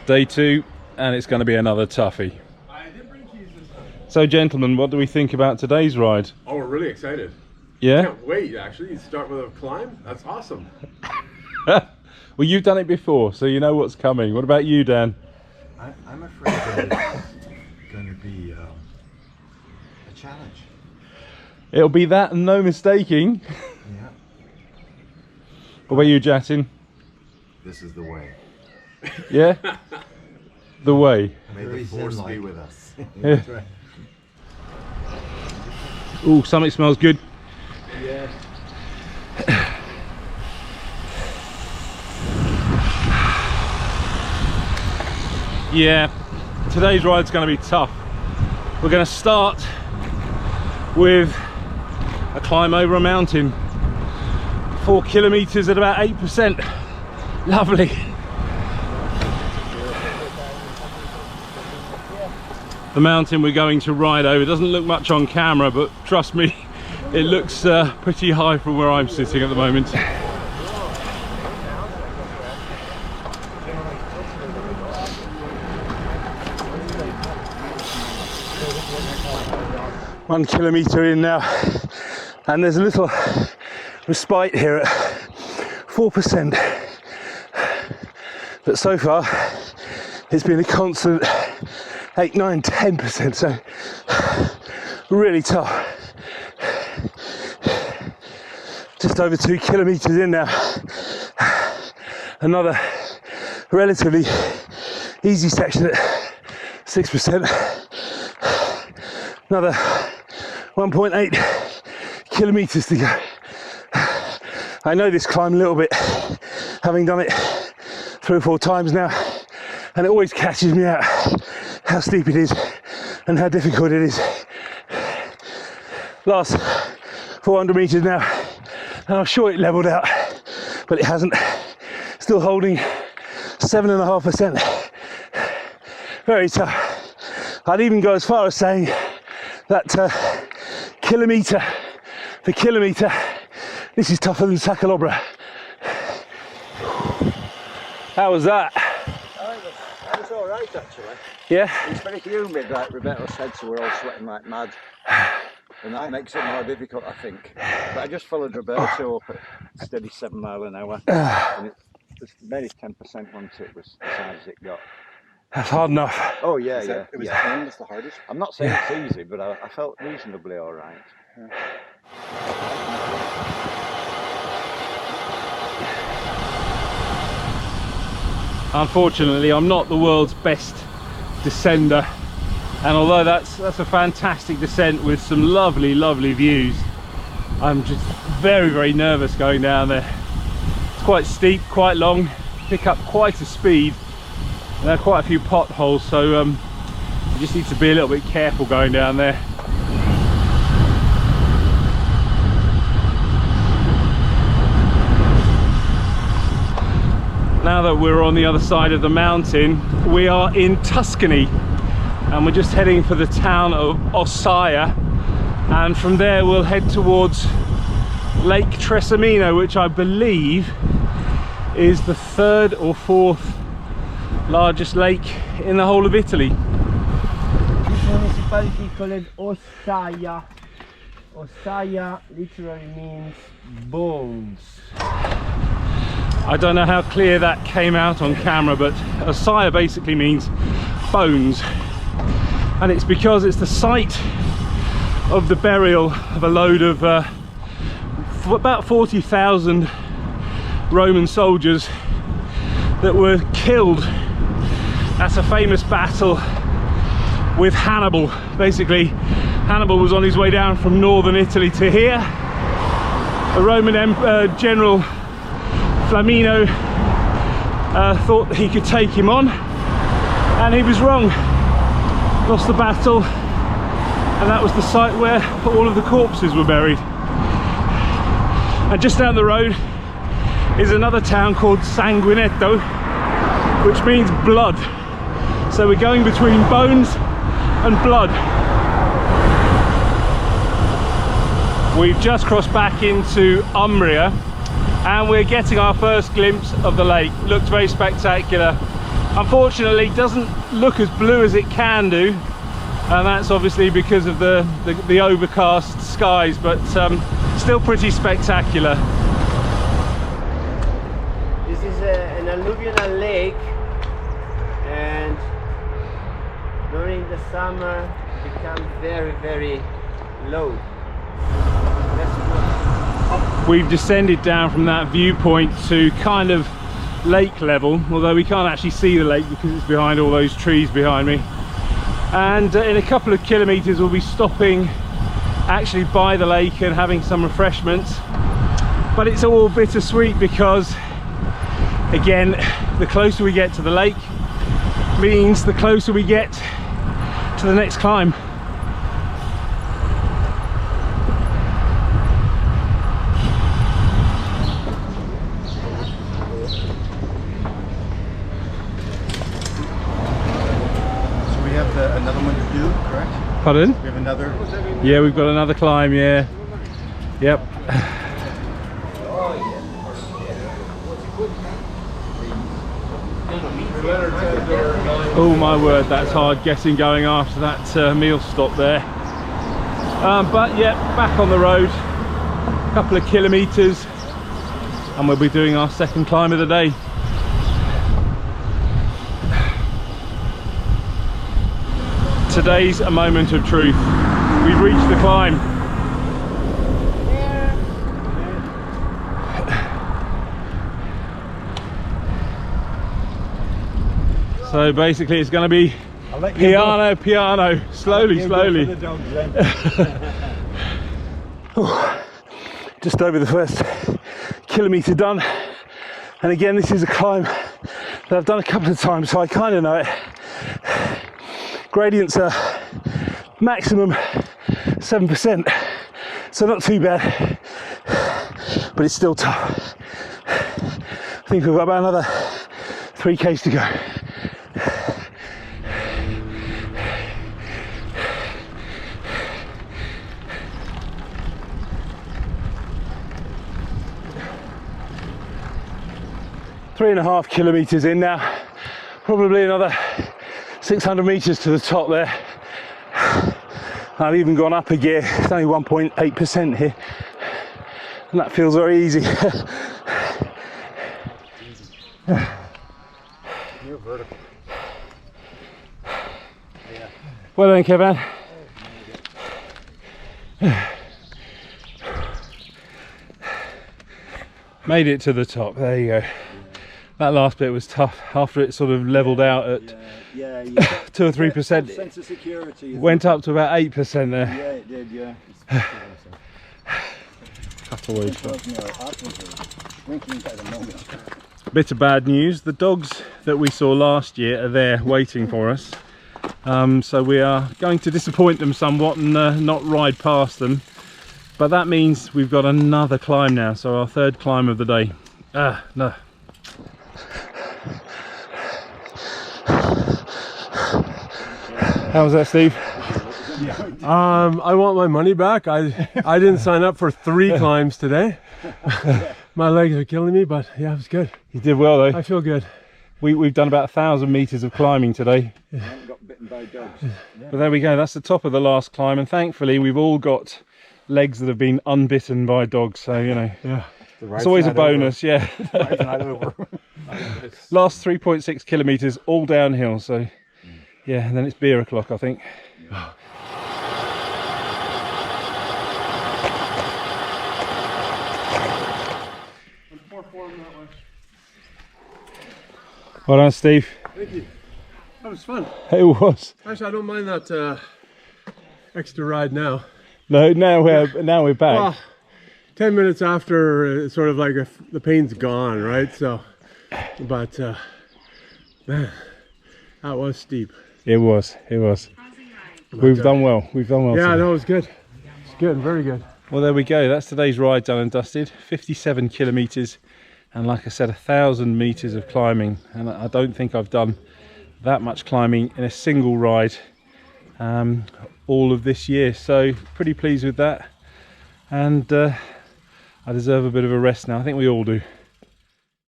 Day 2, and it's going to be another toughie. So gentlemen, what do we think about today's ride? Oh, we're really excited. Yeah? Can't wait, actually. You start with a climb? That's awesome. Well, you've done it before, so you know what's coming. What about you, Dan? I'm afraid that it's going to be a challenge. It'll be that and no mistaking. Yeah. What about you, Jatin? This is the way. Yeah? The way. May the force be with us. Yeah. Right. Ooh, something smells good. Yeah. Yeah, today's ride's going to be tough. We're going to start with a climb over a mountain. 4 kilometers at about 8%. Lovely. The mountain we're going to ride over doesn't look much on camera, but trust me, it looks pretty high from where I'm sitting at the moment. One kilometer in now, and there's a little respite here at 4%, but so far it's been a constant 8, 9, 10%, so really tough. Just over 2 kilometers in now. Another relatively easy section at 6%. Another 1.8 kilometers to go. I know this climb a little bit, having done it 3 or 4 times now, and it always catches me out how steep it is and how difficult it is. Last 400 meters now, and I'm sure it leveled out, but it hasn't. Still holding 7.5%. Very tough. I'd even go as far as saying that kilometre for kilometre, this is tougher than Sacalobra. How was that? That was all right, actually. Yeah? It's very humid, like Roberto said, so we're all sweating like mad. And that makes it more difficult, I think. But I just followed Roberto up at steady 7 miles an hour. And it was maybe 10% once it was as hard as it got. That's hard enough. Oh, yeah, yeah. It was yeah. the hardest. I'm not saying it's easy, but I felt reasonably all right. Yeah. Unfortunately, I'm not the world's best descender, and although that's a fantastic descent with some lovely views, I'm just very nervous going down there. It's quite steep, quite long, pick up quite a speed, and there are quite a few potholes, so you just need to be a little bit careful going down there. Now that we're on the other side of the mountain, we are in Tuscany, and we're just heading for the town of Ossaia, and from there we'll head towards Lake Tresemino, which I believe is the 3rd or 4th largest lake in the whole of Italy. This municipality called Ossaia. Ossaia literally means bones. I don't know how clear that came out on camera, but Ossaia basically means bones, and it's because it's the site of the burial of a load of about 40,000 Roman soldiers that were killed at a famous battle with Hannibal. Basically, Hannibal was on his way down from northern Italy to here. The Roman general Flamino thought that he could take him on, and he was wrong. Lost the battle, and that was the site where all of the corpses were buried. And just down the road is another town called Sanguinetto, which means blood. So we're going between bones and blood. We've just crossed back into Umbria, and we're getting our first glimpse of the lake. Looked very spectacular Unfortunately, it doesn't look as blue as it can do, and that's obviously because of the overcast skies, but still pretty spectacular. This is an alluvial lake, and during the summer it becomes very, very low. We've descended down from that viewpoint to kind of lake level, although we can't actually see the lake because it's behind all those trees behind me. And in a couple of kilometers we'll be stopping actually by the lake and having some refreshments. But it's all bittersweet because, again, the closer we get to the lake means the closer we get to the next climb. Another one to do, correct? Pardon? We have another. Yeah, we've got another climb, yeah. Yep. Oh my word, that's hard getting going after that meal stop there. But yeah, back on the road, a couple of kilometers, and we'll be doing our second climb of the day. Today's a moment of truth. We've reached the climb. So basically it's going to be piano, piano, slowly, slowly. Just over the first kilometre done. And again, this is a climb that I've done a couple of times, so I kind of know it. Gradients are maximum 7%, so not too bad, but it's still tough. I think we've got about another 3Ks to go. Three and a half kilometres in now, probably another 600 meters to the top there. I've even gone up a gear. It's only 1.8% here, and that feels very easy. You're vertical. Yeah. Well done, Kevin. Made it to the top. There you go. That last bit was tough. After it sort of leveled out at 2 or 3%, sense of security. went up to about 8% there. Yeah, it did, yeah. Bit of bad news, the dogs that we saw last year are there waiting for us. So we are going to disappoint them somewhat and not ride past them. But that means we've got another climb now, so our third climb of the day. No. How was that, Steve? I want my money back. I didn't sign up for 3 climbs today. My legs are killing me, but yeah, it was good. You did well though. I feel good. We've done about 1,000 meters of climbing today. I haven't got bitten by dogs. But there we go, that's the top of the last climb, and thankfully we've all got legs that have been unbitten by dogs, so you know, Yeah. it's always a bonus. Yeah. Over. Last 3.6 kilometers all downhill, so yeah, and then it's beer o'clock, I think. Well done, Steve. Thank you. That was fun. It was. Actually, I don't mind that extra ride now. No, now we're back. Well, 10 minutes after, it's sort of like the pain's gone, right? So, but man, that was steep. It was. We've done well. Yeah, today. no, it was good. It's good, very good. Well, there we go. That's today's ride done and dusted. 57 kilometers, and like I said, 1,000 meters of climbing. And I don't think I've done that much climbing in a single ride all of this year. So pretty pleased with that. And I deserve a bit of a rest now. I think we all do.